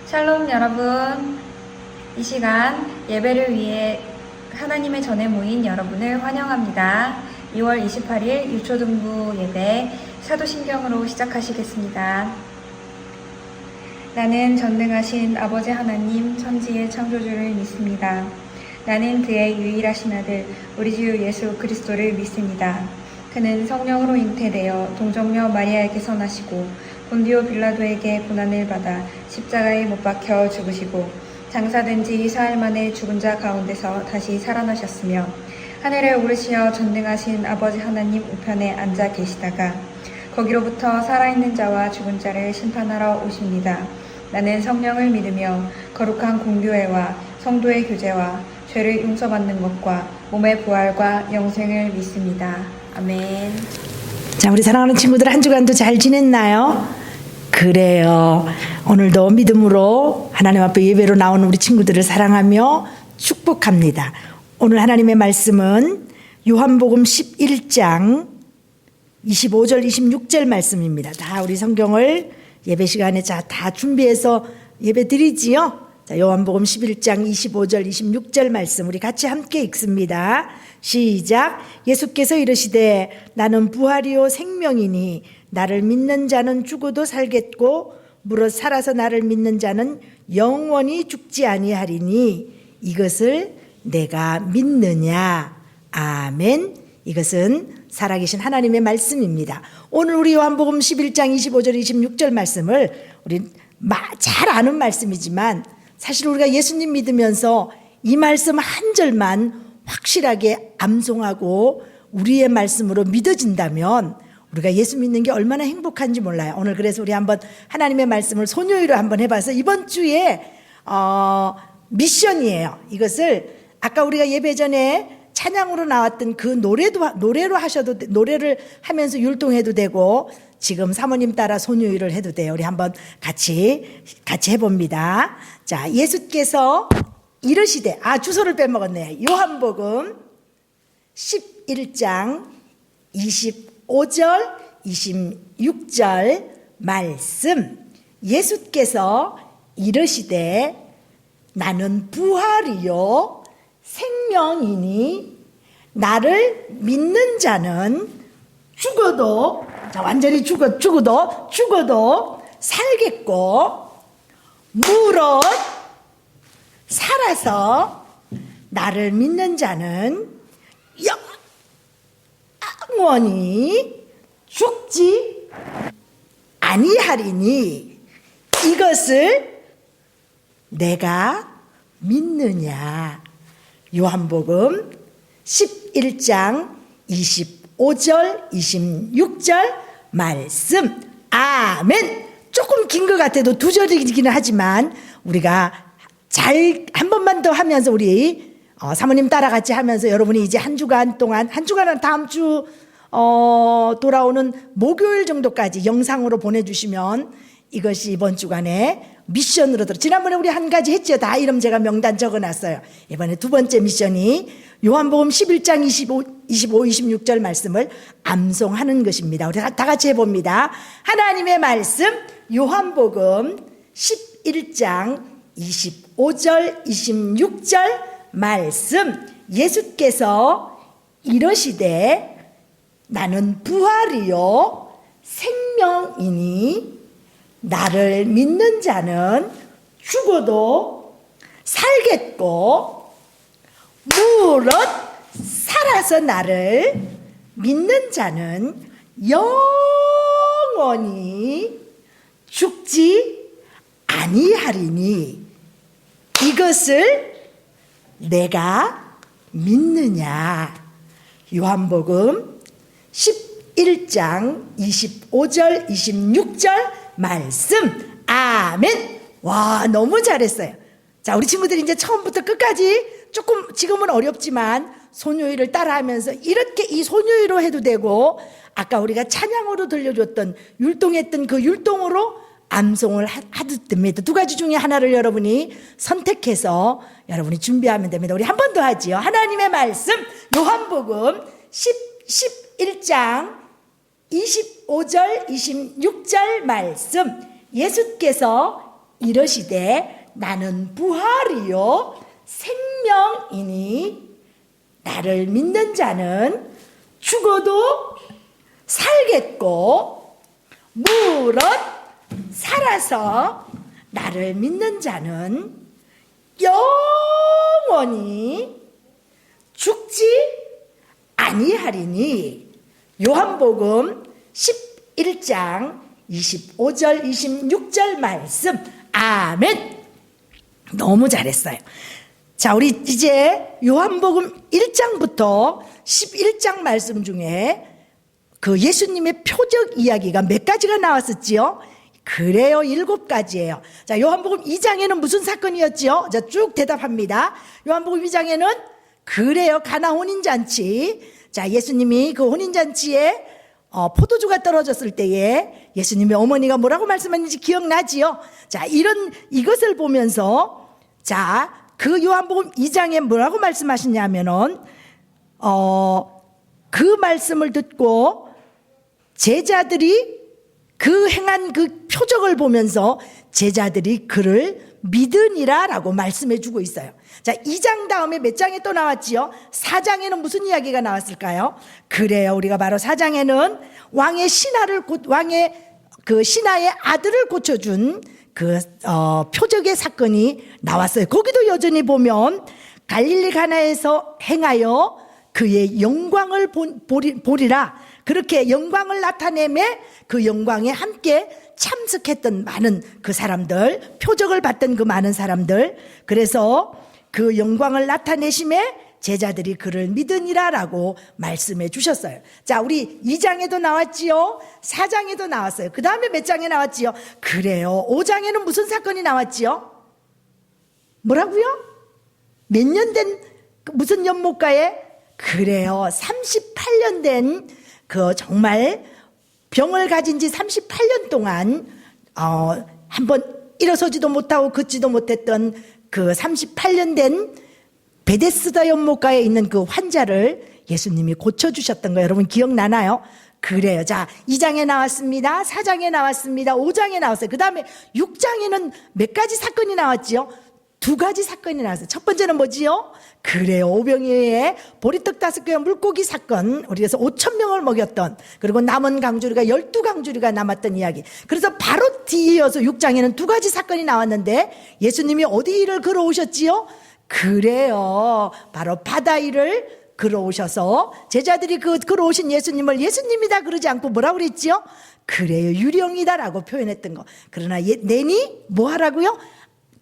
샬롬 여러분, 이 시간 예배를 위해 하나님의 전에 모인 여러분을 환영합니다. 2월 28일 유초등부 예배 사도신경으로 시작하시겠습니다. 나는 전능하신 아버지 하나님 천지의 창조주를 믿습니다. 나는 그의 유일하신 아들 우리 주 예수 그리스도를 믿습니다. 그는 성령으로 잉태되어 동정녀 마리아에게서 나시고 본디오 빌라도에게 고난을 받아 십자가에 못 박혀 죽으시고 장사된 지 사흘 만에 죽은 자 가운데서 다시 살아나셨으며 하늘에 오르시어 전능하신 아버지 하나님 우편에 앉아 계시다가 거기로부터 살아있는 자와 죽은 자를 심판하러 오십니다. 나는 성령을 믿으며 거룩한 공교회와 성도의 교제와 죄를 용서받는 것과 몸의 부활과 영생을 믿습니다. 아멘. 자, 우리 사랑하는 친구들 한 주간도 잘 지냈나요? 그래요. 오늘도 믿음으로 하나님 앞에 예배로 나오는 우리 친구들을 사랑하며 축복합니다. 오늘 하나님의 말씀은 요한복음 11장 25절 26절 말씀입니다. 다 우리 성경을 예배 시간에 다 준비해서 예배 드리지요. 자, 요한복음 11장 25절 26절 말씀 우리 같이 함께 읽습니다. 시작. 예수께서 이르시되 나는 부활이요 생명이니 나를 믿는 자는 죽어도 살겠고 무릇 살아서 나를 믿는 자는 영원히 죽지 아니하리니 이것을 내가 믿느냐. 아멘. 이것은 살아계신 하나님의 말씀입니다. 오늘 우리 요한복음 11장 25절 26절 말씀을 우리 잘 아는 말씀이지만 사실 우리가 예수님 믿으면서 이 말씀 한 절만 확실하게 암송하고 우리의 말씀으로 믿어진다면 우리가 예수 믿는 게 얼마나 행복한지 몰라요. 오늘 그래서 우리 한번 하나님의 말씀을 소녀위로 한번 해봐서 이번 주에 미션이에요. 이것을 아까 우리가 예배 전에 찬양으로 나왔던 그 노래로 하셔도 노래를 하면서 율동해도 되고 지금 사모님 따라 소녀위를 해도 돼요. 우리 한번 같이 해봅니다. 자, 예수께서 이르시되 주소를 빼먹었네. 요한복음 11장 25절 26절 말씀. 예수께서 이르시되 나는 부활이요 생명이니 나를 믿는 자는 죽어도 완전히 죽어도 살겠고 무릇 살아서 나를 믿는 자는 영원히 죽지 아니하리니 이것을 내가 믿느냐. 요한복음 11장 25절 26절 말씀. 아멘. 조금 긴 것 같아도 두 절이기는 하지만 우리가 한 번만 더 하면서 우리 사모님 따라 같이 하면서 여러분이 이제 한 주간은 다음 주 돌아오는 목요일 정도까지 영상으로 보내주시면 이것이 이번 주간에 미션으로 지난번에 우리 한 가지 했죠. 다 이름 제가 명단 적어놨어요. 이번에 두 번째 미션이 요한복음 11장 25, 26절 말씀을 암송하는 것입니다. 우리 다 같이 해봅니다. 하나님의 말씀 요한복음 11장 25절 26절 말씀. 예수께서 이르시되 나는 부활이요 생명이니 나를 믿는 자는 죽어도 살겠고 무릇 살아서 나를 믿는 자는 영원히 죽지 아니하리니 이것을 내가 믿느냐. 요한복음 11장 25절 26절 말씀. 아멘. 와, 너무 잘했어요. 자, 우리 친구들이 이제 처음부터 끝까지 조금 지금은 어렵지만 소녀위를 따라하면서 이렇게 이 소녀위로 해도 되고 아까 우리가 찬양으로 들려줬던 율동했던 그 율동으로 암송을 하도 됩니다. 두 가지 중에 하나를 여러분이 선택해서 여러분이 준비하면 됩니다. 우리 한 번 더 하지요. 하나님의 말씀 요한복음 11장 25절 26절 말씀. 예수께서 이러시되 나는 부활이요 생명이니 나를 믿는 자는 죽어도 살겠고 무릇 살아서 나를 믿는 자는 영원히 죽지 아니하리니. 요한복음 11장 25절 26절 말씀. 아멘. 너무 잘했어요. 자, 우리 이제 요한복음 1장부터 11장 말씀 중에 그 예수님의 표적 이야기가 몇 가지가 나왔었지요? 그래요, 7가지예요. 자, 요한복음 2장에는 무슨 사건이었지요? 자, 쭉 대답합니다. 요한복음 2장에는 그래요, 가나 혼인잔치. 자, 예수님이 그 혼인잔치에 포도주가 떨어졌을 때에 예수님의 어머니가 뭐라고 말씀했는지 기억나지요? 자, 이것을 보면서 자, 그 요한복음 2장에 뭐라고 말씀하시냐면은 그 말씀을 듣고 제자들이 그 행한 그 표적을 보면서 제자들이 그를 믿으니라라고 말씀해 주고 있어요. 자, 2장 다음에 몇 장에 또 나왔지요? 4장에는 무슨 이야기가 나왔을까요? 그래요, 우리가 바로 4장에는 왕의 그 신하의 아들을 고쳐준 그 표적의 사건이 나왔어요. 거기도 여전히 보면 갈릴리 가나에서 행하여 그의 영광을 보리라, 그렇게 영광을 나타내매 그 영광에 함께 참석했던 많은 그 사람들, 표적을 봤던 그 많은 사람들, 그래서 그 영광을 나타내심에 제자들이 그를 믿으니라라고 말씀해 주셨어요. 자, 우리 2장에도 나왔지요, 4장에도 나왔어요. 그 다음에 몇 장에 나왔지요? 그래요, 5장에는 무슨 사건이 나왔지요? 뭐라고요? 몇 년 된 무슨 연못가에? 그래요, 38년 된 그 정말 병을 가진 지 38년 동안 한번 일어서지도 못하고 걷지도 못했던 그 38년 된 베데스다 연못가에 있는 그 환자를 예수님이 고쳐주셨던 거 여러분 기억나나요? 그래요. 자, 2장에 나왔습니다. 4장에 나왔습니다. 5장에 나왔어요. 그 다음에 6장에는 몇 가지 사건이 나왔지요? 2가지 사건이 나왔어요. 첫 번째는 뭐지요? 그래요, 오병이어의 보리떡 5개와 물고기 사건. 우리에서 5,000명을 먹였던, 그리고 남은 강주리가 12강주리가 남았던 이야기. 그래서 바로 뒤이어서 6장에는 2가지 사건이 나왔는데 예수님이 어디 일을 걸어오셨지요? 그래요, 바로 바다 위를 걸어오셔서 제자들이 그 걸어오신 예수님을 예수님이다 그러지 않고 뭐라고 그랬지요? 그래요, 유령이다라고 표현했던 거. 그러나 내니 뭐 하라고요?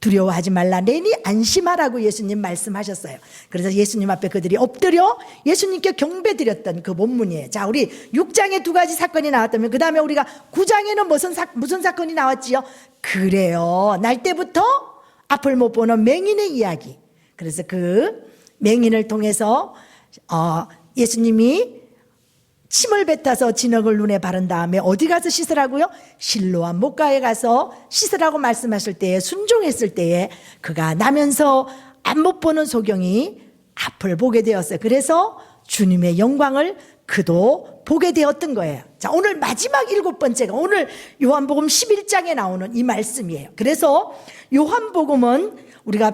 두려워하지 말라, 내니 안심하라고 예수님 말씀하셨어요. 그래서 예수님 앞에 그들이 엎드려 예수님께 경배드렸던 그 본문이에요. 자, 우리 6장에 2가지 사건이 나왔다면 그 다음에 우리가 9장에는 무슨 사건이 나왔지요? 그래요, 날 때부터 앞을 못 보는 맹인의 이야기. 그래서 그 맹인을 통해서 예수님이 침을 뱉어서 진흙을 눈에 바른 다음에 어디 가서 씻으라고요? 실로암 목가에 가서 씻으라고 말씀하실 때에 순종했을 때에 그가 나면서 안 못 보는 소경이 앞을 보게 되었어요. 그래서 주님의 영광을 그도 보게 되었던 거예요. 자, 오늘 마지막 7번째가 오늘 요한복음 11장에 나오는 이 말씀이에요. 그래서 요한복음은 우리가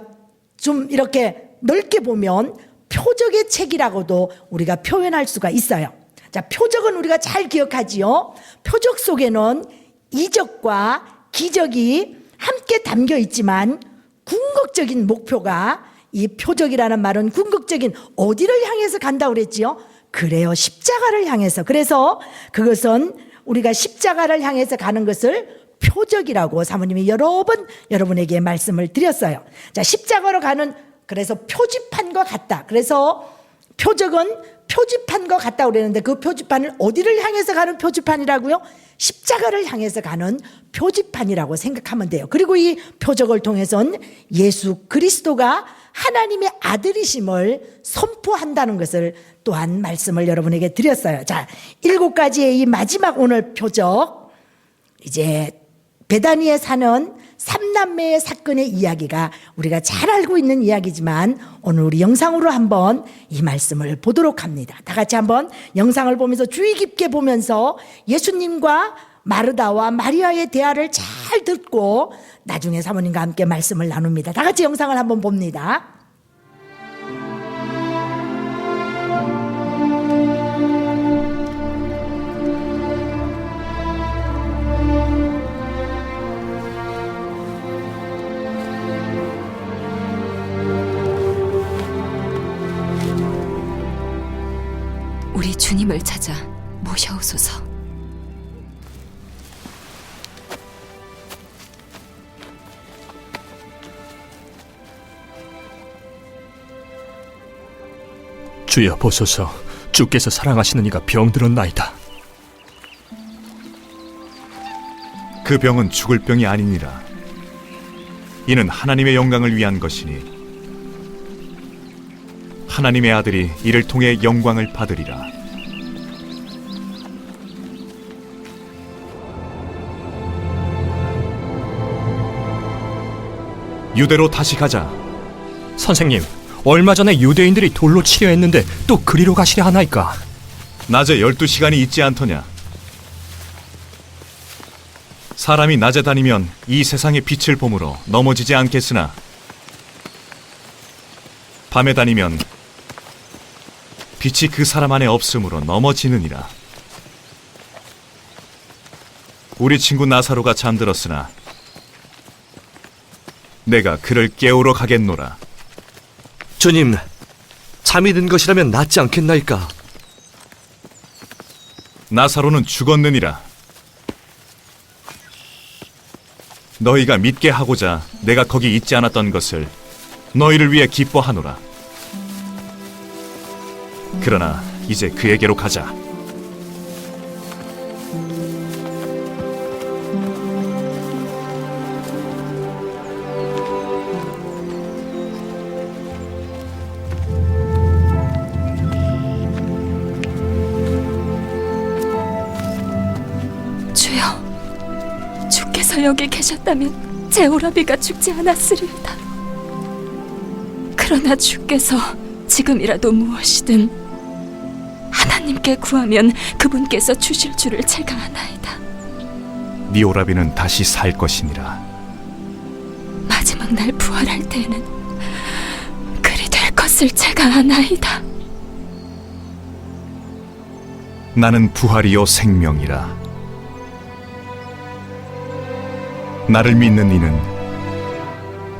좀 이렇게 넓게 보면 표적의 책이라고도 우리가 표현할 수가 있어요. 자, 표적은 우리가 잘 기억하지요. 표적 속에는 이적과 기적이 함께 담겨 있지만 궁극적인 목표가, 이 표적이라는 말은 궁극적인 어디를 향해서 간다고 그랬지요? 그래요, 십자가를 향해서. 그래서 그것은 우리가 십자가를 향해서 가는 것을 표적이라고 사모님이 여러 번 여러분에게 말씀을 드렸어요. 자, 십자가로 가는, 그래서 표지판과 같다. 그래서 표적은 표지판과 같다고 그랬는데 그 표지판을 어디를 향해서 가는 표지판이라고요? 십자가를 향해서 가는 표지판이라고 생각하면 돼요. 그리고 이 표적을 통해서는 예수 그리스도가 하나님의 아들이심을 선포한다는 것을 또한 말씀을 여러분에게 드렸어요. 자, 7가지의 이 마지막 오늘 표적, 이제 베다니에 사는 3남매의 사건의 이야기가 우리가 잘 알고 있는 이야기지만 오늘 우리 영상으로 한번 이 말씀을 보도록 합니다. 다 같이 한번 영상을 보면서 주의 깊게 보면서 예수님과 마르다와 마리아의 대화를 잘 듣고 나중에 사모님과 함께 말씀을 나눕니다. 다 같이 영상을 한번 봅니다. 우리 주님을 찾아 모셔오소서. 주여 보소서, 주께서 사랑하시는 이가 병들었나이다. 그 병은 죽을 병이 아니니라. 이는 하나님의 영광을 위한 것이니 하나님의 아들이 이를 통해 영광을 받으리라. 유대로 다시 가자. 선생님, 얼마 전에 유대인들이 돌로 치려 했는데 또 그리로 가시려 하나이까? 낮에 12시간이 있지 않더냐. 사람이 낮에 다니면 이 세상의 빛을 보므로 넘어지지 않겠으나 밤에 다니면 빛이 그 사람 안에 없으므로 넘어지느니라. 우리 친구 나사로가 잠들었으나 내가 그를 깨우러 가겠노라. 주님, 잠이 든 것이라면 낫지 않겠나이까? 나사로는 죽었느니라. 너희가 믿게 하고자 내가 거기 있지 않았던 것을 너희를 위해 기뻐하노라. 그러나 이제 그에게로 가자. 주여, 주께서 여기 계셨다면 제 오라비가 죽지 않았으리이다. 그러나 주께서 지금이라도 무엇이든 하나님께 구하면 그분께서 주실 줄을 제가 아나이다. 네 오라비는 다시 살 것이니라. 마지막 날 부활할 때에는 그리 될 것을 제가 아나이다. 나는 부활이요 생명이라. 나를 믿는 이는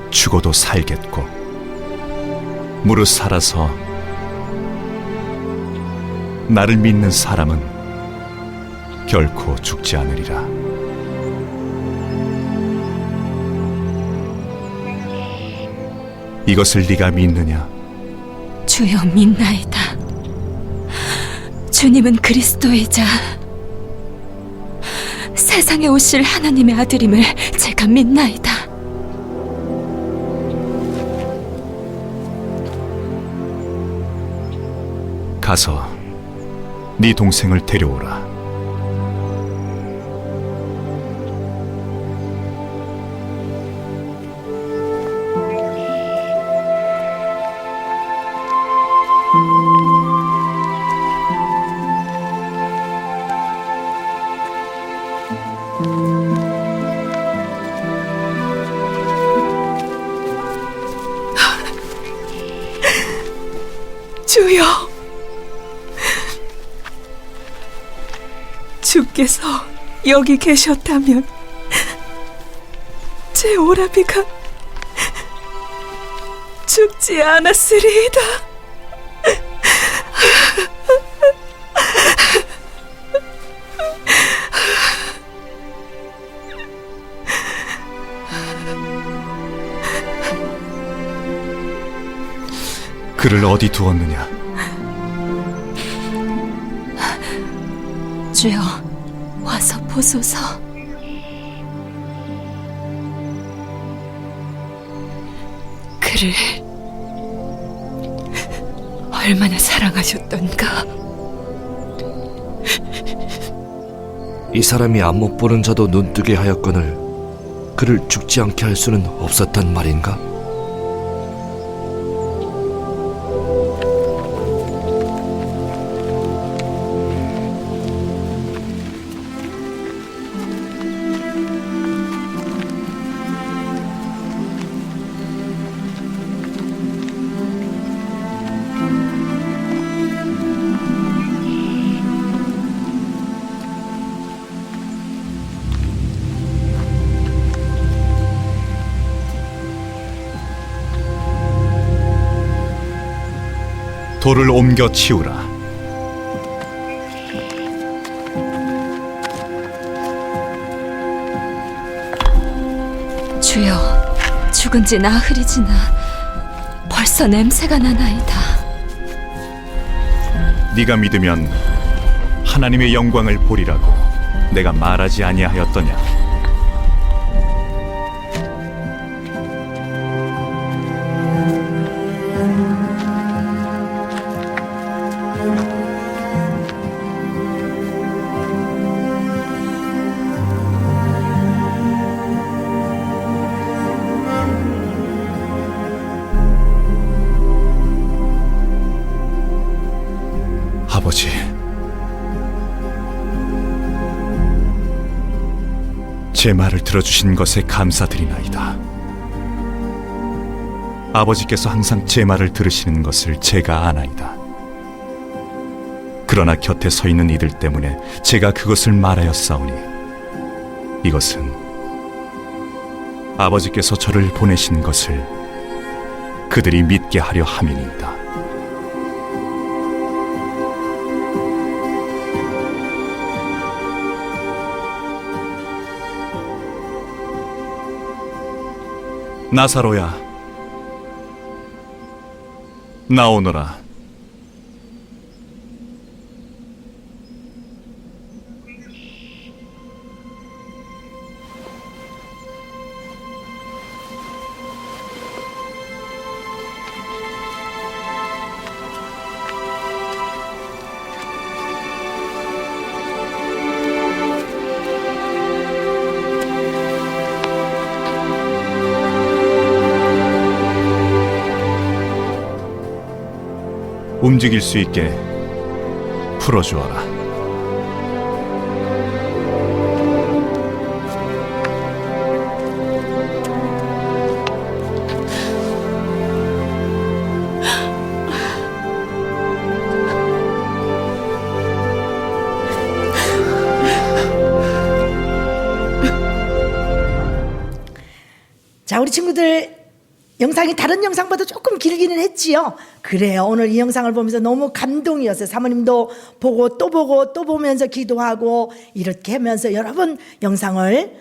죽어도 살겠고 무릇 살아서 나를 믿는 사람은 결코 죽지 않으리라. 이것을 네가 믿느냐? 주여, 믿나이다. 주님은 그리스도이자 세상에 오실 하나님의 아들임을 제가 믿나이다. 가서 네 동생을 데려오라. 주여, 주께서 여기 계셨다면 제 오라비가 죽지 않았으리이다. 그를 어디 두었느냐? 주여, 와서 보소서. 그를 얼마나 사랑하셨던가. 이 사람이 안못 보는 자도 눈뜨게 하였거늘 그를 죽지 않게 할 수는 없었단 말인가? 돌을 옮겨 치우라. 주여, 죽은 지 나흘이 지나 벌써 냄새가 나나이다. 네가 믿으면 하나님의 영광을 보리라고 내가 말하지 아니하였더냐. 아버지, 제 말을 들어주신 것에 감사드리나이다. 아버지께서 항상 제 말을 들으시는 것을 제가 아나이다. 그러나 곁에 서 있는 이들 때문에 제가 그것을 말하였사오니 이것은 아버지께서 저를 보내신 것을 그들이 믿게 하려 함이니이다. 나사로야, 나오너라. 움직일 수 있게 풀어주어라. 자, 우리 친구들 영상이 다른 영상보다 조금 길기는 했지요. 그래요. 오늘 이 영상을 보면서 너무 감동이었어요. 사모님도 보고 또 보면서 기도하고 이렇게 하면서 여러 번 영상을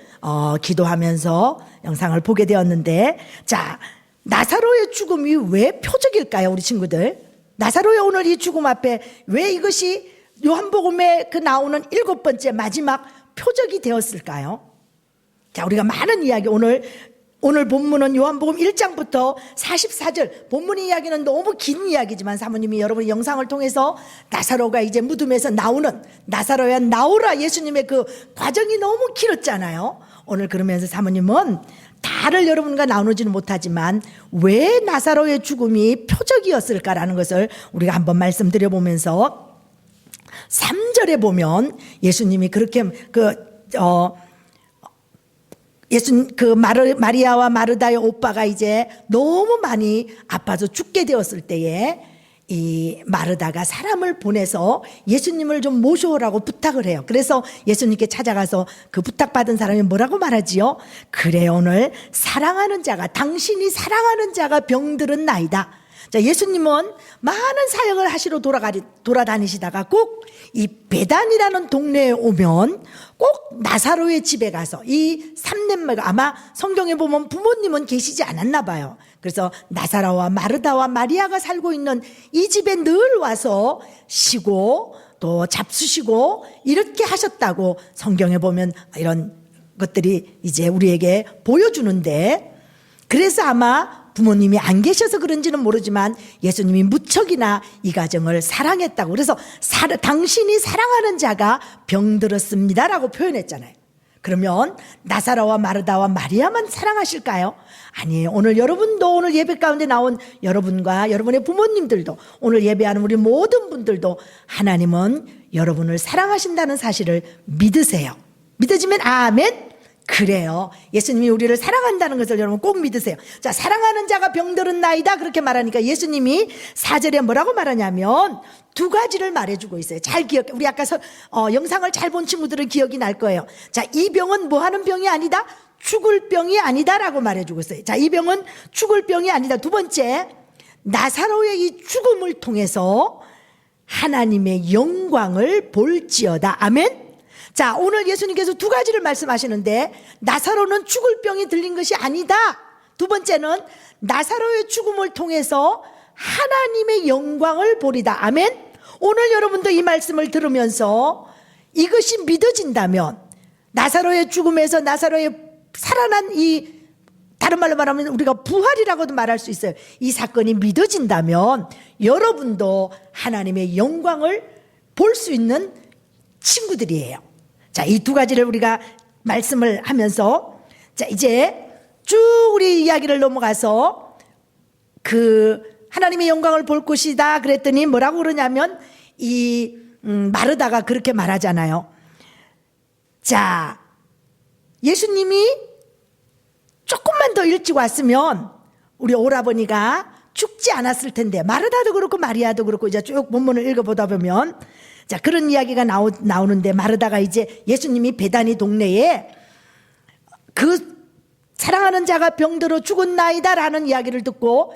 기도하면서 영상을 보게 되었는데, 자, 나사로의 죽음이 왜 표적일까요, 우리 친구들? 나사로의 오늘 이 죽음 앞에 왜 이것이 요한복음에 그 나오는 7번째 마지막 표적이 되었을까요? 자, 우리가 많은 이야기 오늘 본문은 요한복음 1장부터 44절, 본문 이야기는 너무 긴 이야기지만 사모님이 여러분 영상을 통해서 나사로가 이제 무덤에서 나오는, 나사로야 나오라 예수님의 그 과정이 너무 길었잖아요. 오늘 그러면서 사모님은 다를 여러분과 나누지는 못하지만 왜 나사로의 죽음이 표적이었을까라는 것을 우리가 한번 말씀드려 보면서 3절에 보면 예수님이 그렇게 마리아와 마르다의 오빠가 이제 너무 많이 아파서 죽게 되었을 때에 이 마르다가 사람을 보내서 예수님을 좀 모셔오라고 부탁을 해요. 그래서 예수님께 찾아가서 그 부탁받은 사람이 뭐라고 말하지요? 그래, 오늘 사랑하는 자가, 당신이 사랑하는 자가 병들은 나이다. 자, 예수님은 많은 사역을 하시러 돌아다니시다가 꼭 이 베단이라는 동네에 오면 꼭 나사로의 집에 가서 이 삼렘매가, 아마 성경에 보면 부모님은 계시지 않았나 봐요. 그래서 나사로와 마르다와 마리아가 살고 있는 이 집에 늘 와서 쉬고 또 잡수시고 이렇게 하셨다고 성경에 보면 이런 것들이 이제 우리에게 보여주는데, 그래서 아마 부모님이 안 계셔서 그런지는 모르지만 예수님이 무척이나 이 가정을 사랑했다고, 그래서 당신이 사랑하는 자가 병들었습니다라고 표현했잖아요. 그러면 나사로와 마르다와 마리아만 사랑하실까요? 아니에요. 오늘 여러분도, 오늘 예배 가운데 나온 여러분과 여러분의 부모님들도, 오늘 예배하는 우리 모든 분들도 하나님은 여러분을 사랑하신다는 사실을 믿으세요. 믿어지면 아멘. 그래요. 예수님이 우리를 사랑한다는 것을 여러분 꼭 믿으세요. 자, 사랑하는 자가 병들은 나이다 그렇게 말하니까 예수님이 4절에 뭐라고 말하냐면 두 가지를 말해주고 있어요. 잘 기억해. 우리 아까 영상을 잘 본 친구들은 기억이 날 거예요. 자, 이 병은 뭐 하는 병이 아니다? 죽을 병이 아니다라고 말해주고 있어요. 자, 이 병은 죽을 병이 아니다. 두 번째, 나사로의 이 죽음을 통해서 하나님의 영광을 볼지어다. 아멘. 자, 오늘 예수님께서 두 가지를 말씀하시는데, 나사로는 죽을 병이 들린 것이 아니다. 두 번째는 나사로의 죽음을 통해서 하나님의 영광을 보리다. 아멘. 오늘 여러분도 이 말씀을 들으면서 이것이 믿어진다면, 나사로의 죽음에서 나사로의 살아난 이, 다른 말로 말하면 우리가 부활이라고도 말할 수 있어요. 이 사건이 믿어진다면 여러분도 하나님의 영광을 볼 수 있는 친구들이에요. 자, 이 두 가지를 우리가 말씀을 하면서, 자, 이제 쭉 우리 이야기를 넘어가서 하나님의 영광을 볼 것이다 그랬더니 뭐라고 그러냐면, 마르다가 그렇게 말하잖아요. 자, 예수님이 조금만 더 일찍 왔으면 우리 오라버니가 죽지 않았을 텐데, 마르다도 그렇고 마리아도 그렇고 이제 쭉 본문을 읽어보다 보면, 자, 그런 이야기가 나오는데, 마르다가 이제 예수님이 베다니 동네에 그 사랑하는 자가 병들어 죽었나이다 라는 이야기를 듣고,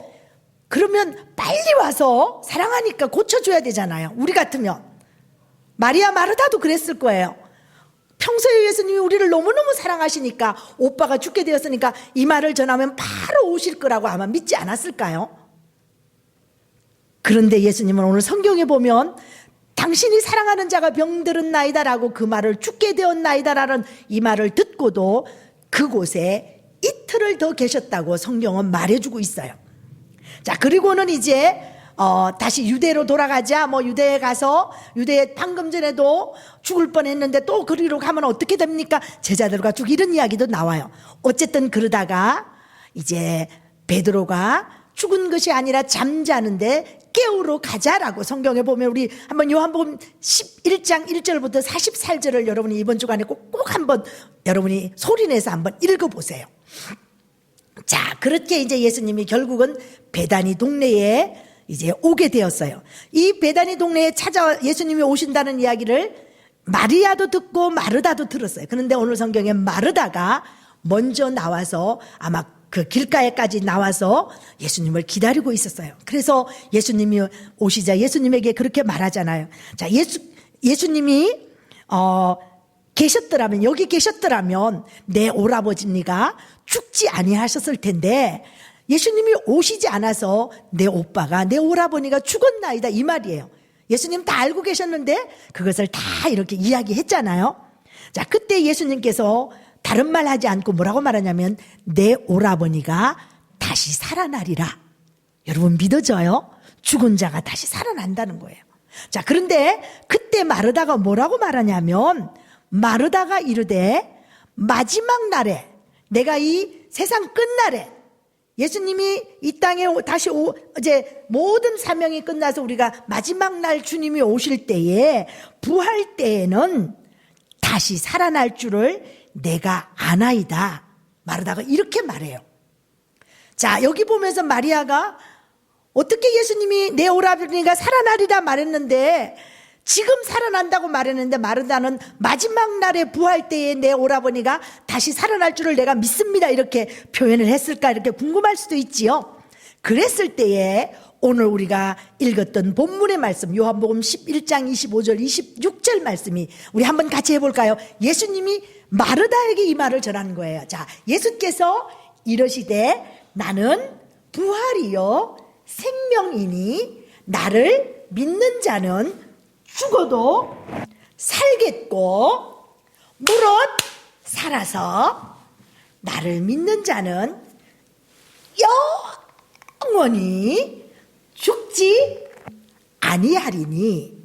그러면 빨리 와서 사랑하니까 고쳐줘야 되잖아요. 우리 같으면. 마리아 마르다도 그랬을 거예요. 평소에 예수님이 우리를 너무너무 사랑하시니까, 오빠가 죽게 되었으니까 이 말을 전하면 바로 오실 거라고 아마 믿지 않았을까요? 그런데 예수님은 오늘 성경에 보면 당신이 사랑하는 자가 병들었나이다 라고 그 말을, 죽게 되었나이다 라는 이 말을 듣고도 그곳에 이틀을 더 계셨다고 성경은 말해주고 있어요. 자, 그리고는 이제 다시 유대로 돌아가자. 유대에 가서, 유대에 방금 전에도 죽을 뻔했는데 또 그리로 가면 어떻게 됩니까? 제자들과 쭉 이런 이야기도 나와요. 어쨌든 그러다가 이제 베드로가 죽은 것이 아니라 잠자는데 깨우러 가자라고 성경에 보면, 우리 한번 요한복음 11장 1절부터 44절을 여러분이 이번 주간에 꼭 한번 여러분이 소리내서 한번 읽어보세요. 자, 그렇게 이제 예수님이 결국은 베다니 동네에 이제 오게 되었어요. 이 베다니 동네에 예수님이 오신다는 이야기를 마리아도 듣고 마르다도 들었어요. 그런데 오늘 성경에 마르다가 먼저 나와서 아마 그 길가에까지 나와서 예수님을 기다리고 있었어요. 그래서 예수님이 오시자 예수님에게 그렇게 말하잖아요. 자, 예수님이 계셨더라면, 여기 계셨더라면 내 오라버지니가 죽지 아니하셨을 텐데, 예수님이 오시지 않아서 내 오빠가, 내 오라버니가 죽었나이다 이 말이에요. 예수님 다 알고 계셨는데 그것을 다 이렇게 이야기했잖아요. 자, 그때 예수님께서 다른 말 하지 않고 뭐라고 말하냐면, 내 오라버니가 다시 살아나리라. 여러분 믿어져요? 죽은 자가 다시 살아난다는 거예요. 자, 그런데 그때 마르다가 뭐라고 말하냐면, 마르다가 이르되 마지막 날에, 내가 이 세상 끝날에, 예수님이 이 땅에 다시 이제 모든 사명이 끝나서 우리가 마지막 날 주님이 오실 때에, 부활 때에는 다시 살아날 줄을 내가 아나이다. 마르다가 이렇게 말해요. 자, 여기 보면서 마리아가 어떻게 예수님이 내 오라버니가 살아나리라 말했는데, 지금 살아난다고 말했는데, 마르다는 마지막 날에 부활 때에 내 오라버니가 다시 살아날 줄을 내가 믿습니다 이렇게 표현을 했을까, 이렇게 궁금할 수도 있지요. 그랬을 때에 오늘 우리가 읽었던 본문의 말씀, 요한복음 11장 25절 26절 말씀이 우리 한번 같이 해볼까요? 예수님이 마르다에게 이 말을 전하는 거예요. 자, 예수께서 이러시되 나는 부활이요 생명이니 나를 믿는 자는 죽어도 살겠고, 무릇 살아서 나를 믿는 자는 영원히 죽지 아니하리니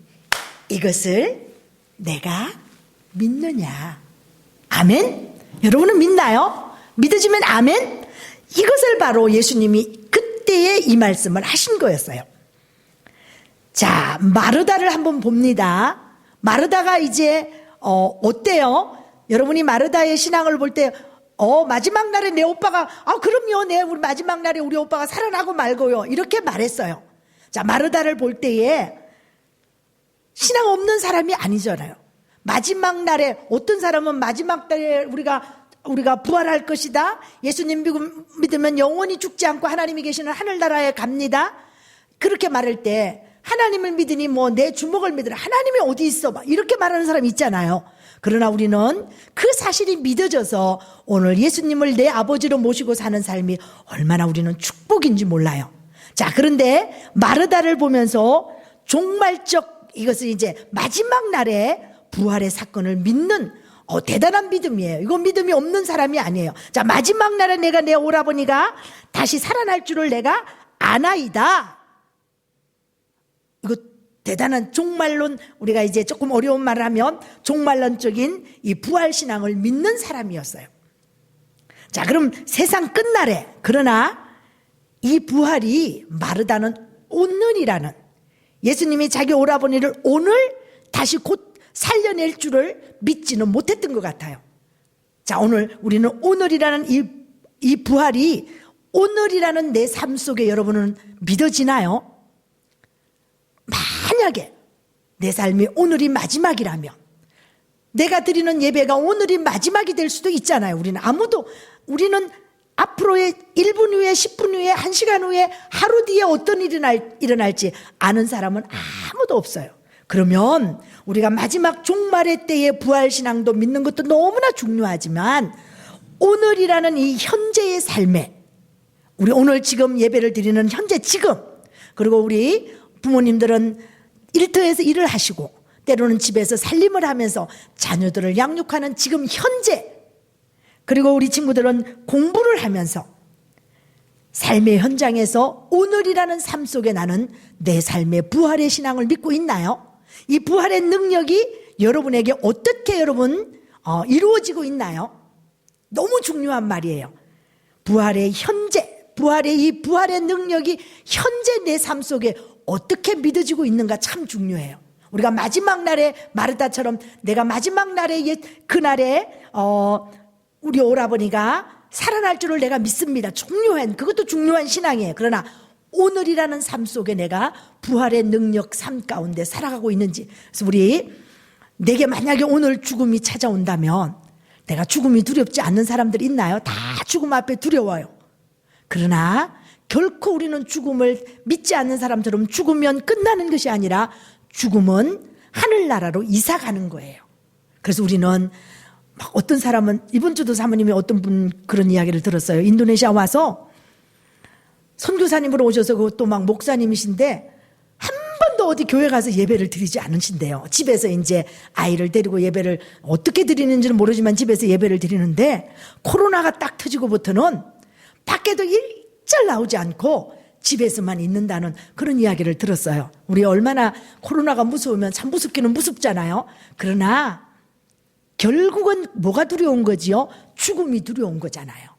이것을 내가 믿느냐. 아멘. 여러분은 믿나요? 믿어지면 아멘. 이것을 바로 예수님이 그때에 이 말씀을 하신 거였어요. 자, 마르다를 한번 봅니다. 마르다가 이제 어때요? 여러분이 마르다의 신앙을 볼 때 마지막 날에 내 오빠가, 그럼요, 우리 마지막 날에 우리 오빠가 살아나고 말고요, 이렇게 말했어요. 자, 마르다를 볼 때에 신앙 없는 사람이 아니잖아요. 마지막 날에, 어떤 사람은 마지막 날에 우리가 부활할 것이다, 예수님 믿으면 영원히 죽지 않고 하나님이 계시는 하늘나라에 갑니다, 그렇게 말할 때 하나님을 믿으니 뭐 내 주먹을 믿으라. 하나님이 어디 있어? 막 이렇게 말하는 사람이 있잖아요. 그러나 우리는 그 사실이 믿어져서 오늘 예수님을 내 아버지로 모시고 사는 삶이 얼마나 우리는 축복인지 몰라요. 자, 그런데 마르다를 보면서 종말적 이것은 이제 마지막 날에 부활의 사건을 믿는 대단한 믿음이에요. 이건 믿음이 없는 사람이 아니에요. 자, 마지막 날에 내가 내 오라버니가 다시 살아날 줄을 내가 아나이다. 이거 대단한 종말론, 우리가 이제 조금 어려운 말을 하면 종말론적인 이 부활신앙을 믿는 사람이었어요. 자, 그럼 세상 끝날에, 그러나 이 부활이 마르다는 오늘이라는, 예수님이 자기 오라버니를 오늘 다시 곧 살려낼 줄을 믿지는 못했던 것 같아요. 자, 오늘 우리는 오늘이라는 이 부활이 오늘이라는 내 삶 속에 여러분은 믿어지나요? 만약에 내 삶이 오늘이 마지막이라면, 내가 드리는 예배가 오늘이 마지막이 될 수도 있잖아요. 우리는 앞으로의 1분 후에, 10분 후에, 1시간 후에, 하루 뒤에 어떤 일이 일어날지 아는 사람은 아무도 없어요. 그러면 우리가 마지막 종말의 때의 부활신앙도 믿는 것도 너무나 중요하지만, 오늘이라는 이 현재의 삶에, 우리 오늘 지금 예배를 드리는 현재 지금, 그리고 우리 부모님들은 일터에서 일을 하시고 때로는 집에서 살림을 하면서 자녀들을 양육하는 지금 현재, 그리고 우리 친구들은 공부를 하면서 삶의 현장에서 오늘이라는 삶 속에 나는 내 삶의 부활의 신앙을 믿고 있나요? 이 부활의 능력이 여러분에게 어떻게 이루어지고 있나요? 너무 중요한 말이에요. 부활의 현재, 이 부활의 능력이 현재 내 삶 속에 어떻게 믿어지고 있는가 참 중요해요. 우리가 마지막 날에 마르다처럼 내가 마지막 날에 그날에 우리 오라버니가 살아날 줄을 내가 믿습니다. 그것도 중요한 신앙이에요. 그러나 오늘이라는 삶 속에 내가 부활의 능력 삶 가운데 살아가고 있는지. 그래서 내게 만약에 오늘 죽음이 찾아온다면, 내가 죽음이 두렵지 않는 사람들 있나요? 다 죽음 앞에 두려워요. 그러나 결코 우리는 죽음을 믿지 않는 사람처럼 죽으면 끝나는 것이 아니라 죽음은 하늘나라로 이사가는 거예요. 그래서 우리는 어떤 사람은, 이번 주도 사모님이 어떤 분 그런 이야기를 들었어요. 인도네시아 와서 선교사님으로 오셔서 그것도 막 목사님이신데 한 번도 어디 교회 가서 예배를 드리지 않으신대요. 집에서 이제 아이를 데리고 예배를 어떻게 드리는지는 모르지만 집에서 예배를 드리는데, 코로나가 딱 터지고부터는 밖에도 일절 나오지 않고 집에서만 있는다는 그런 이야기를 들었어요. 우리 얼마나 코로나가 무서우면 참 무섭기는 무섭잖아요. 그러나 결국은 뭐가 두려운 거지요? 죽음이 두려운 거잖아요.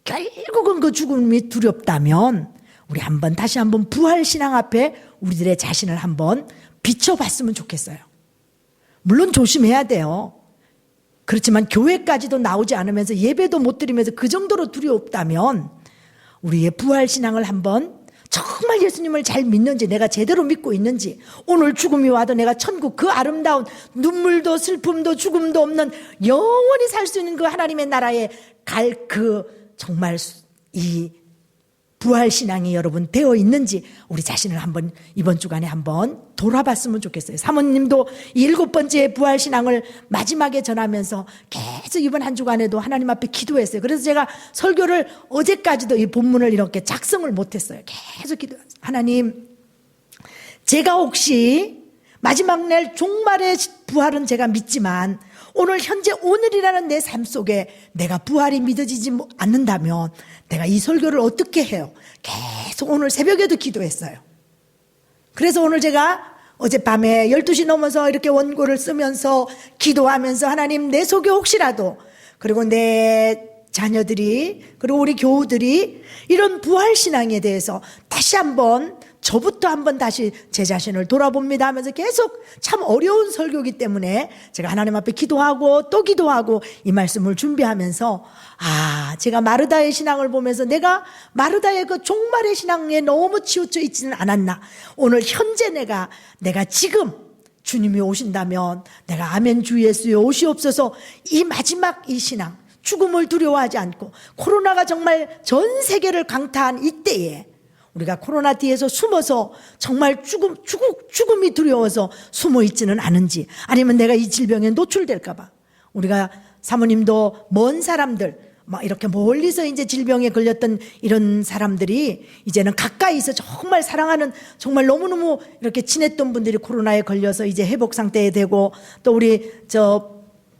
결국은 그 죽음이 두렵다면 우리 다시 한번 부활신앙 앞에 우리들의 자신을 한번 비춰봤으면 좋겠어요. 물론 조심해야 돼요. 그렇지만 교회까지도 나오지 않으면서 예배도 못 드리면서 그 정도로 두렵다면 우리의 부활신앙을 한번, 정말 예수님을 잘 믿는지, 내가 제대로 믿고 있는지, 오늘 죽음이 와도 내가 천국, 그 아름다운 눈물도 슬픔도 죽음도 없는 영원히 살 수 있는 그 하나님의 나라에 갈 정말 이 부활신앙이 여러분 되어 있는지 우리 자신을 한번 이번 주간에 한번 돌아봤으면 좋겠어요. 사모님도 이 7번째 부활신앙을 마지막에 전하면서 계속 이번 한 주간에도 하나님 앞에 기도했어요. 그래서 제가 설교를 어제까지도 이 본문을 이렇게 작성을 못했어요. 계속 하나님, 제가 혹시 마지막 날 종말의 부활은 제가 믿지만 오늘 현재 오늘이라는 내 삶 속에 내가 부활이 믿어지지 않는다면 내가 이 설교를 어떻게 해요? 계속 오늘 새벽에도 기도했어요. 그래서 오늘 제가 어젯밤에 12시 넘어서 이렇게 원고를 쓰면서 기도하면서, 하나님, 내 속에 혹시라도, 그리고 내 자녀들이, 그리고 우리 교우들이 이런 부활신앙에 대해서 다시 한번, 저부터 한번 다시 제 자신을 돌아봅니다 하면서 계속 참 어려운 설교이기 때문에 제가 하나님 앞에 기도하고 또 기도하고 이 말씀을 준비하면서, 제가 마르다의 신앙을 보면서 내가 마르다의 그 종말의 신앙에 너무 치우쳐 있지는 않았나. 오늘 현재 내가 지금 주님이 오신다면 내가 아멘 주 예수여 오시옵소서, 이 마지막 이 신앙, 죽음을 두려워하지 않고 코로나가 정말 전 세계를 강타한 이때에 우리가 코로나 뒤에서 숨어서 정말 죽음이 두려워서 숨어 있지는 않은지, 아니면 내가 이 질병에 노출될까봐. 우리가 사모님도 먼 사람들, 막 이렇게 멀리서 이제 질병에 걸렸던 이런 사람들이 이제는 가까이서 정말 사랑하는, 정말 너무너무 이렇게 친했던 분들이 코로나에 걸려서 이제 회복 상태에 되고, 또 우리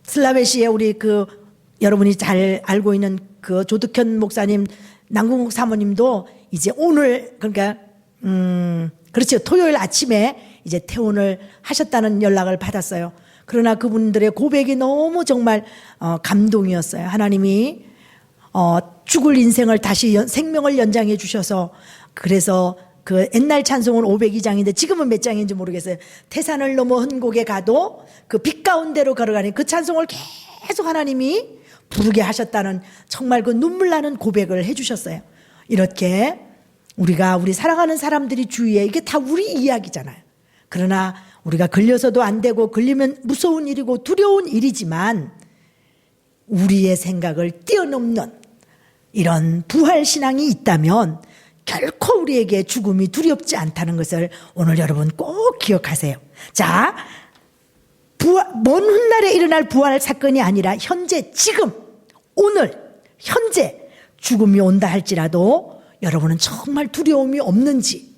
슬라베시에 우리 여러분이 잘 알고 있는 조득현 목사님, 남궁국 사모님도 이제 오늘, 그러니까 그렇죠, 토요일 아침에 이제 퇴원을 하셨다는 연락을 받았어요. 그러나 그분들의 고백이 너무 정말 감동이었어요. 하나님이 죽을 인생을 다시 생명을 연장해 주셔서, 그래서 그 옛날 찬송은 502장인데 지금은 몇 장인지 모르겠어요. 태산을 넘어 흔곡에 가도 그 빛 가운데로 걸어가는 그 찬송을 계속 하나님이 부르게 하셨다는 정말 그 눈물 나는 고백을 해 주셨어요. 이렇게 우리 사랑하는 사람들이 주위에, 이게 다 우리 이야기잖아요. 그러나 우리가 걸려서도 안 되고, 걸리면 무서운 일이고 두려운 일이지만 우리의 생각을 뛰어넘는 이런 부활신앙이 있다면 결코 우리에게 죽음이 두렵지 않다는 것을 오늘 여러분 꼭 기억하세요. 자, 먼 훗날에 일어날 부활 사건이 아니라 현재, 지금, 오늘, 현재 죽음이 온다 할지라도 여러분은 정말 두려움이 없는지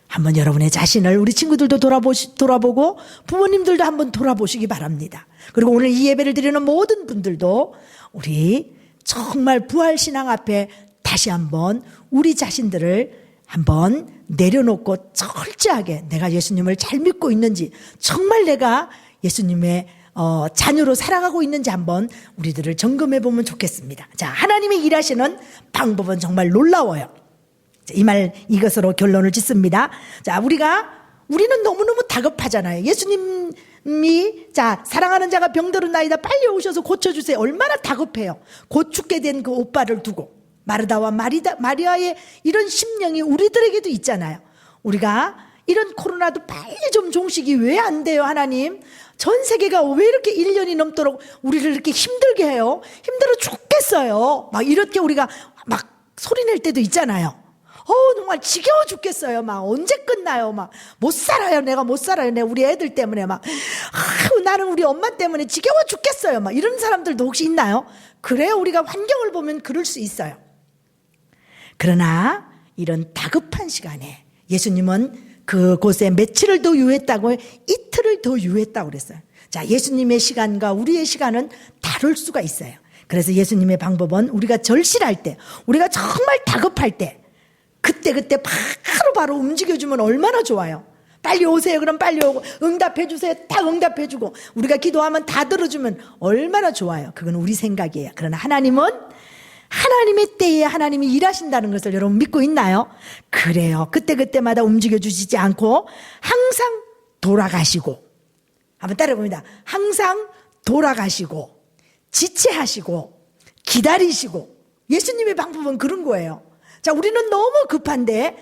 한번 여러분의 자신을, 우리 친구들도 돌아보고 부모님들도 한번 돌아보시기 바랍니다. 그리고 오늘 이 예배를 드리는 모든 분들도 우리 정말 부활신앙 앞에 다시 한번 우리 자신들을 한번 내려놓고 철저하게 내가 예수님을 잘 믿고 있는지, 정말 내가 예수님의 자녀로 살아가고 있는지 한번 우리들을 점검해 보면 좋겠습니다. 자, 하나님이 일하시는 방법은 정말 놀라워요. 이것으로 결론을 짓습니다. 자, 우리는 너무너무 다급하잖아요. 예수님이 사랑하는 자가 병들었나이다, 빨리 오셔서 고쳐주세요. 얼마나 다급해요. 곧 죽게 된 그 오빠를 두고. 마르다와 마리아의 이런 심령이 우리들에게도 있잖아요. 우리가 이런 코로나도 빨리 좀 종식이 왜 안 돼요, 하나님? 전 세계가 왜 이렇게 1년이 넘도록 우리를 이렇게 힘들게 해요? 힘들어 죽겠어요. 막 이렇게 우리가 막 소리낼 때도 있잖아요. 정말 지겨워 죽겠어요. 막 언제 끝나요? 막 못 살아요. 내가 못 살아요. 우리 애들 때문에 막 나는 우리 엄마 때문에 지겨워 죽겠어요. 막 이런 사람들도 혹시 있나요? 그래요. 우리가 환경을 보면 그럴 수 있어요. 그러나 이런 다급한 시간에 예수님은 그곳에 며칠을 더 유했다고, 이틀을 더 유했다고 그랬어요. 자, 예수님의 시간과 우리의 시간은 다를 수가 있어요. 그래서 예수님의 방법은 우리가 절실할 때, 우리가 정말 다급할 때, 그때 바로 움직여주면 얼마나 좋아요. 빨리 오세요. 그럼 빨리 오고, 응답해 주세요. 딱 응답해 주고, 우리가 기도하면 다 들어주면 얼마나 좋아요. 그건 우리 생각이에요. 그러나 하나님은 하나님의 때에 하나님이 일하신다는 것을 여러분 믿고 있나요? 그래요. 그때마다 움직여 주시지 않고 항상 돌아가시고, 한번 따라해봅니다. 항상 돌아가시고, 지체하시고, 기다리시고. 예수님의 방법은 그런 거예요. 자, 우리는 너무 급한데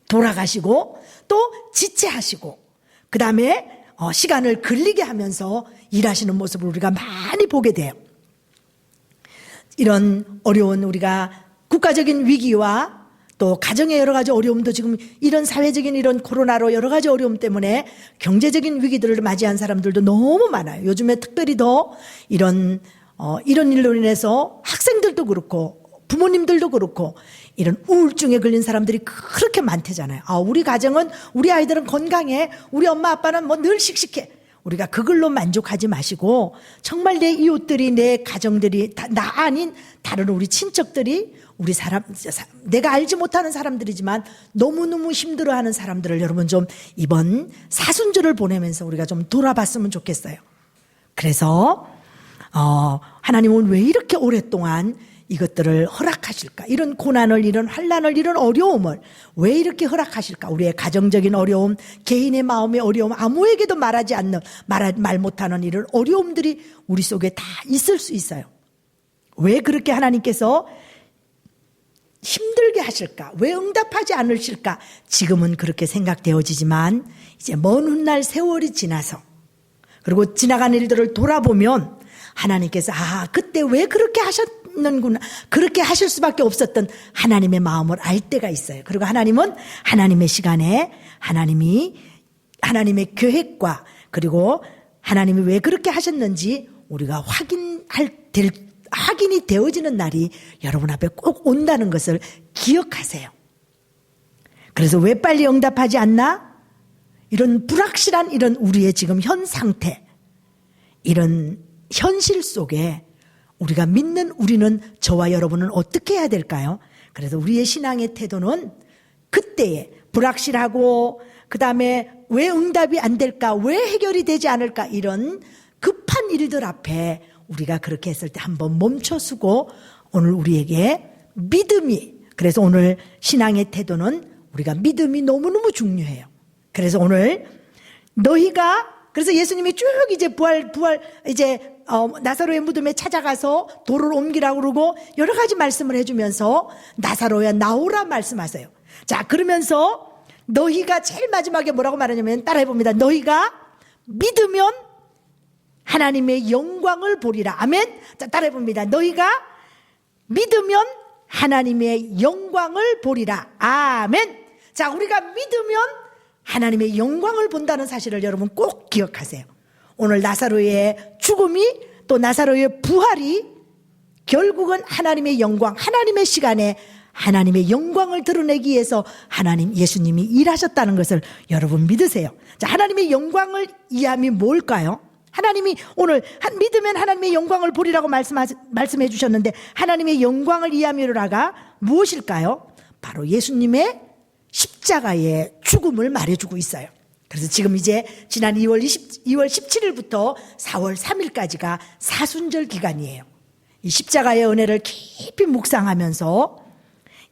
돌아가시고, 또 지체하시고, 그 다음에 시간을 걸리게 하면서 일하시는 모습을 우리가 많이 보게 돼요. 이런 어려운, 우리가 국가적인 위기와 또 가정의 여러 가지 어려움도, 지금 이런 사회적인 이런 코로나로 여러 가지 어려움 때문에 경제적인 위기들을 맞이한 사람들도 너무 많아요. 요즘에 특별히 더 이런 일로 인해서 학생들도 그렇고 부모님들도 그렇고 이런 우울증에 걸린 사람들이 그렇게 많대잖아요. 우리 가정은, 우리 아이들은 건강해, 우리 엄마 아빠는 뭐 늘 씩씩해. 우리가 그걸로 만족하지 마시고 정말 내 이웃들이, 내 가정들이, 나 아닌 다른 우리 친척들이, 우리 내가 알지 못하는 사람들이지만 너무너무 힘들어하는 사람들을 여러분 좀 이번 사순절을 보내면서 우리가 좀 돌아봤으면 좋겠어요. 그래서 하나님은 왜 이렇게 오랫동안 이것들을 허락하실까? 이런 고난을, 이런 환난을, 이런 어려움을 왜 이렇게 허락하실까? 우리의 가정적인 어려움, 개인의 마음의 어려움, 아무에게도 말하지 않는, 말 못하는 이런 어려움들이 우리 속에 다 있을 수 있어요. 왜 그렇게 하나님께서 힘들게 하실까? 왜 응답하지 않으실까? 지금은 그렇게 생각되어지지만 이제 먼 훗날 세월이 지나서, 그리고 지나간 일들을 돌아보면 하나님께서 그때 왜 그렇게 하셨나 하시는구나. 그렇게 하실 수밖에 없었던 하나님의 마음을 알 때가 있어요. 그리고 하나님은 하나님의 시간에 하나님의 계획과 그리고 하나님이 왜 그렇게 하셨는지 우리가 확인이 되어지는 날이 여러분 앞에 꼭 온다는 것을 기억하세요. 그래서 왜 빨리 응답하지 않나? 이런 불확실한 이런 우리의 지금 현 상태, 이런 현실 속에 우리가 믿는 우리는, 저와 여러분은 어떻게 해야 될까요? 그래서 우리의 신앙의 태도는 그때에 불확실하고 그다음에 왜 응답이 안 될까? 왜 해결이 되지 않을까? 이런 급한 일들 앞에 우리가 그렇게 했을 때 한번 멈춰서고 오늘 우리에게 믿음이, 그래서 오늘 신앙의 태도는 우리가 믿음이 너무너무 중요해요. 그래서 오늘 그래서 예수님이 쭉 이제 나사로의 무덤에 찾아가서 돌을 옮기라고 그러고 여러 가지 말씀을 해주면서 나사로야 나오라 말씀하세요. 자, 그러면서 너희가 제일 마지막에 뭐라고 말하냐면 따라해봅니다. 너희가 믿으면 하나님의 영광을 보리라. 아멘. 자, 따라해봅니다. 너희가 믿으면 하나님의 영광을 보리라. 아멘. 자, 우리가 믿으면 하나님의 영광을 본다는 사실을 여러분 꼭 기억하세요. 오늘 나사로의 죽음이 또 나사로의 부활이 결국은 하나님의 영광, 하나님의 시간에 하나님의 영광을 드러내기 위해서 예수님이 일하셨다는 것을 여러분 믿으세요. 자, 하나님의 영광을 이해함이 뭘까요? 하나님이 오늘 믿으면 하나님의 영광을 보리라고 말씀해 주셨는데 하나님의 영광을 이해함이로라가 무엇일까요? 바로 예수님의 십자가의 죽음을 말해주고 있어요. 그래서 지금 이제 지난 2월 17일부터 4월 3일까지가 사순절 기간이에요. 이 십자가의 은혜를 깊이 묵상하면서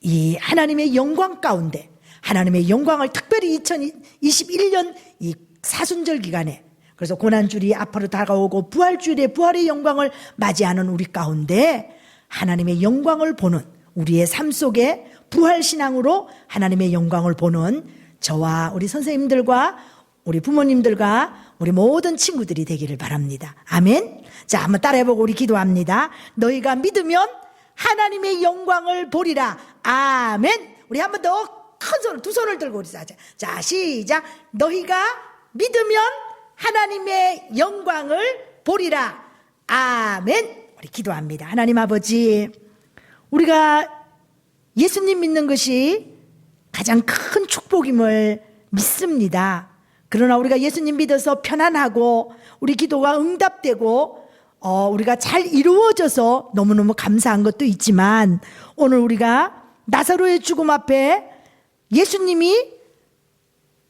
이 하나님의 영광 가운데 하나님의 영광을 특별히 2021년 이 사순절 기간에, 그래서 고난주일이 앞으로 다가오고 부활주일에 부활의 영광을 맞이하는 우리 가운데 하나님의 영광을 보는 우리의 삶 속에 부활신앙으로 하나님의 영광을 보는 저와 우리 선생님들과 우리 부모님들과 우리 모든 친구들이 되기를 바랍니다. 아멘. 자, 한번 따라해보고 우리 기도합니다. 너희가 믿으면 하나님의 영광을 보리라. 아멘. 우리 한번 더 큰 손을, 두 손을 들고 우리 하자. 자, 시작. 너희가 믿으면 하나님의 영광을 보리라. 아멘. 우리 기도합니다. 하나님 아버지, 우리가 예수님 믿는 것이 가장 큰 축복임을 믿습니다. 그러나 우리가 예수님 믿어서 편안하고 우리 기도가 응답되고 우리가 잘 이루어져서 너무너무 감사한 것도 있지만 오늘 우리가 나사로의 죽음 앞에 예수님이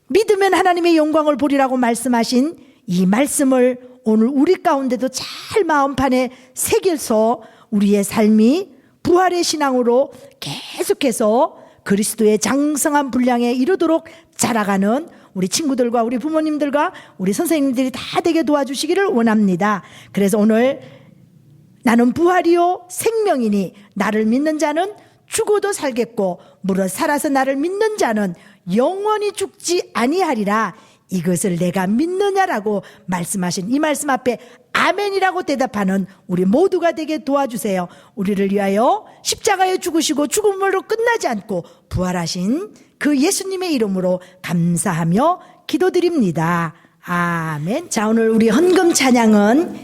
믿으면 하나님의 영광을 보리라고 말씀하신 이 말씀을 오늘 우리 가운데도 잘 마음판에 새겨서 우리의 삶이 부활의 신앙으로 계속해서 그리스도의 장성한 분량에 이르도록 자라가는 우리 친구들과 우리 부모님들과 우리 선생님들이 다 되게 도와주시기를 원합니다. 그래서 오늘 나는 부활이요 생명이니 나를 믿는 자는 죽어도 살겠고 무릇 살아서 나를 믿는 자는 영원히 죽지 아니하리라. 이것을 내가 믿느냐라고 말씀하신 이 말씀 앞에 아멘이라고 대답하는 우리 모두가 되게 도와주세요. 우리를 위하여 십자가에 죽으시고 죽음으로 끝나지 않고 부활하신 그 예수님의 이름으로 감사하며 기도드립니다. 아멘. 자, 오늘 우리 헌금 찬양은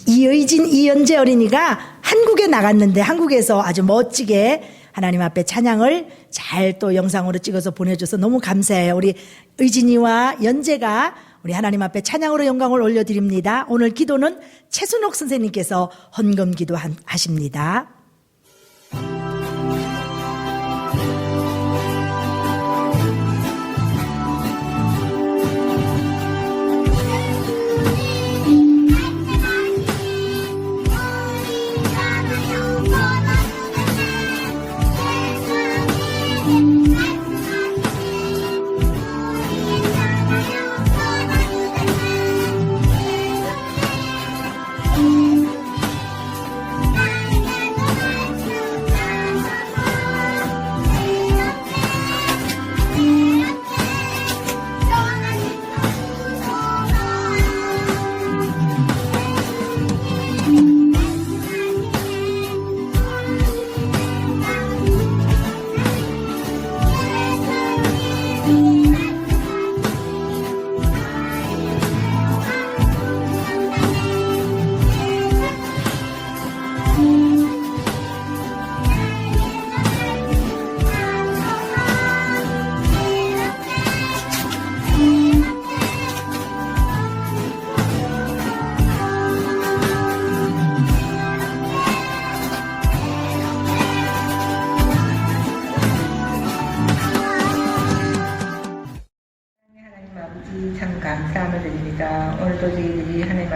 이의진, 이연재 어린이가 한국에 나갔는데 한국에서 아주 멋지게 하나님 앞에 찬양을 잘 또 영상으로 찍어서 보내줘서 너무 감사해요. 우리 의진이와 연재가 우리 하나님 앞에 찬양으로 영광을 올려드립니다. 오늘 기도는 최순옥 선생님께서 헌금 기도 하십니다.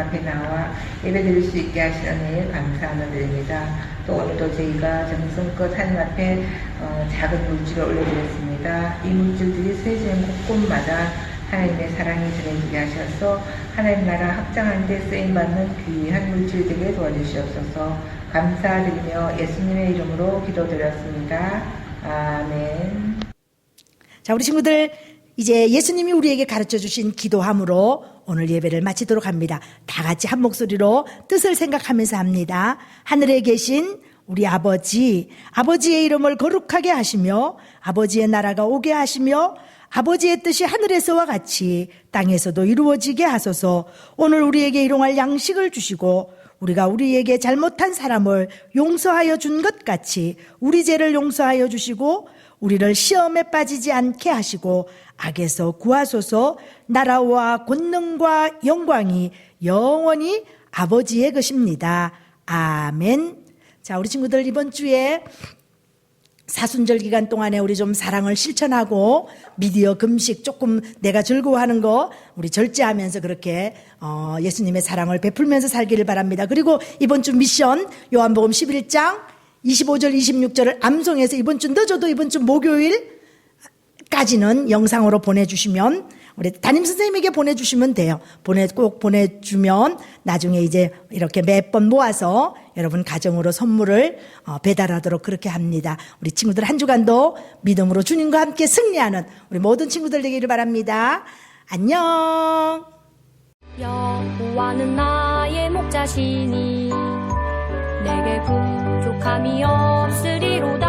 앞에 나와 예배드릴 수 있게 하시는 일 감사함을 드립니다. 또 오늘도 저희가 정성껏 하나님 앞에 작은 물질을 올려드렸습니다. 이 물질들이 세지는 곳곳마다 하나님의 사랑이 전해지게 하셔서 하나님 나라 확장하는 데 쓰임받는 귀한 물질 되게 도와주시옵소서. 감사드리며 예수님의 이름으로 기도드렸습니다. 아멘. 자, 우리 친구들 이제 예수님이 우리에게 가르쳐 주신 기도함으로 오늘 예배를 마치도록 합니다. 다 같이 한 목소리로 뜻을 생각하면서 합니다. 하늘에 계신 우리 아버지, 아버지의 이름을 거룩하게 하시며 아버지의 나라가 오게 하시며 아버지의 뜻이 하늘에서와 같이 땅에서도 이루어지게 하소서. 오늘 우리에게 일용할 양식을 주시고 우리가 우리에게 잘못한 사람을 용서하여 준 것 같이 우리 죄를 용서하여 주시고 우리를 시험에 빠지지 않게 하시고 악에서 구하소서. 나라와 권능과 영광이 영원히 아버지의 것입니다. 아멘. 자, 우리 친구들 이번 주에 사순절 기간 동안에 우리 좀 사랑을 실천하고 미디어 금식 조금 내가 즐거워하는 거 우리 절제하면서 그렇게 예수님의 사랑을 베풀면서 살기를 바랍니다. 그리고 이번 주 미션 요한복음 11장 25절 26절을 암송해서 이번 주 늦어도 이번 주 목요일까지는 영상으로 보내주시면 우리 담임선생님에게 보내주시면 돼요. 꼭 보내주면 나중에 이제 이렇게 몇 번 모아서 여러분 가정으로 선물을 배달하도록 그렇게 합니다. 우리 친구들 한 주간도 믿음으로 주님과 함께 승리하는 우리 모든 친구들 되기를 바랍니다. 안녕. 여호와는 나의 목자시니 내게 부족함이 없으리로다.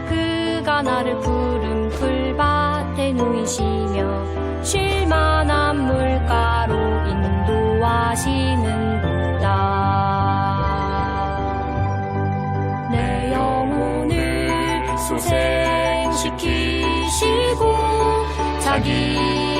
그가 나를 푸른 풀밭에 누이시며 쉴만한 물가로 인도하시는도다. 내 영혼을 소생시키시고 자기